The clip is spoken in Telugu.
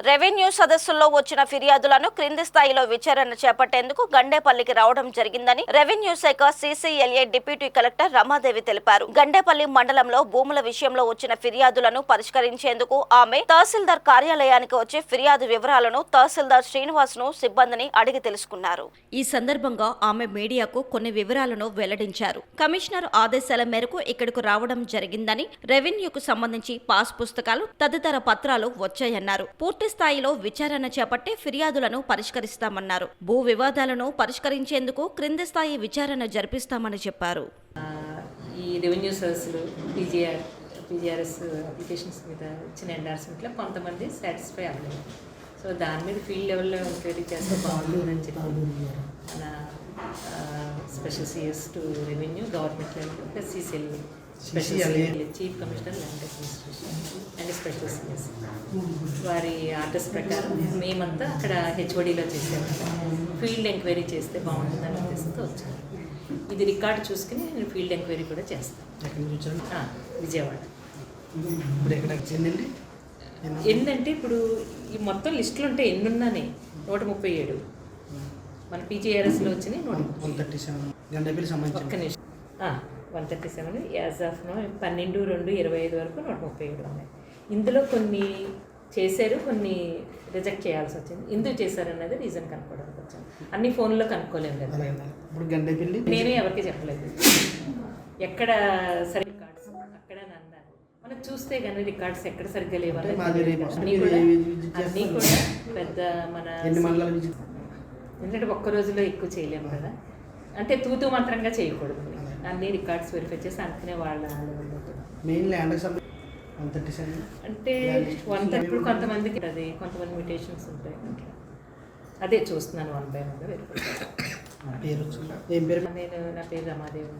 రెవెన్యూ సదస్సుల్లో వచ్చిన ఫిర్యాదులను క్రింది స్థాయిలో విచారణ చేపట్టేందుకు గండేపల్లికి రావడం జరిగిందని రెవెన్యూ శాఖ సీసీఎల్ఏ డిప్యూటీ కలెక్టర్ రమాదేవి తెలిపారు. గండేపల్లి మండలంలో భూముల విషయంలో వచ్చిన ఫిర్యాదులను పరిష్కరించేందుకు ఆమె తహసీల్దార్ కార్యాలయానికి వచ్చి ఫిర్యాదు వివరాలను తహసీల్దార్ శ్రీనివాస్ ను సిబ్బందిని అడిగి తెలుసుకున్నారు. ఈ సందర్భంగా ఆమె మీడియాకు కొన్ని వివరాలను వెల్లడించారు. కమిషనర్ ఆదేశాల మేరకు ఇక్కడకు రావడం జరిగిందని, రెవెన్యూకు సంబంధించి పాస్ పుస్తకాలు తదితర పత్రాలు వచ్చాయన్నారు. పూర్తి స్థాయిలో విచారణ చేపట్టి ఫిర్యాదులను పరిష్కరిస్తామన్నారు. భూ వివాదాలను పరిష్కరించేందుకు క్రింది స్థాయి విచారణ జరిపిస్తామని చెప్పారు. ఈ రెవెన్యూ సర్వీసులు పీజీఆర్ఎస్ అప్లికేషన్స్ మీద ఇచ్చిన ఎండార్స్మెంట్లో కొంతమంది సాటిస్ఫై అవ్వలేదు. సో దాని మీద ఫీల్డ్ లెవెల్లో ఎంక్వైరీ చేస్తే బాగుంటుందని చెప్పి మన special CS to revenue government level plus CCL special chief commissioner land administration and special CS వారి ఆర్డర్స్ ప్రకారం మేమంతా అక్కడ హెచ్ఓడిలో చేసాము. ఫీల్డ్ ఎంక్వైరీ చేస్తే బాగుంటుందని ఉద్దేశంతో వచ్చాను. ఇది రికార్డు చూసుకుని నేను ఫీల్డ్ ఎంక్వైరీ కూడా చేస్తాను. విజయవాడ. ఏంటంటే ఇప్పుడు ఈ మొత్తం లిస్టులు ఉంటే ఎన్ని ఉన్నానే 137 మన పీజీఆర్ఎస్లో వచ్చినాయి. 137 యాజ్ ఆఫ్ 12/2/25 వరకు 137 ఉన్నాయి. ఇందులో కొన్ని చేశారు, కొన్ని రిజెక్ట్ చేయాల్సి వచ్చింది. ఎందుకు చేశారన్నది రీజన్ కనుక్కోవడానికి వచ్చాను. అన్ని ఫోన్లో కనుక్కోలేము కదా. నేనే ఎవరికి చెప్పలేదు. ఎక్కడ సరి రికార్డ్స్ అక్కడ అన్నారు. మనం చూస్తే కానీ రికార్డ్స్ ఎక్కడ సరిగ్గా లేవాలి అన్నీ కూడా పెద్ద మన ఎందుకంటే ఒక్క రోజులో ఎక్కువ చేయలేము కదా. అంటే తూతూ మాత్రంగా చేయకూడదు. అన్ని రికార్డ్స్ వెరిఫై చేసి అందుకనే వాళ్ళ అంటే ఇప్పుడు కొంతమందికి అది కొంతమంది మ్యూటేషన్స్ ఉంటాయి. అదే చూస్తున్నాను 1 by 1 వెరిఫై. నా పేరు రమాదేవి.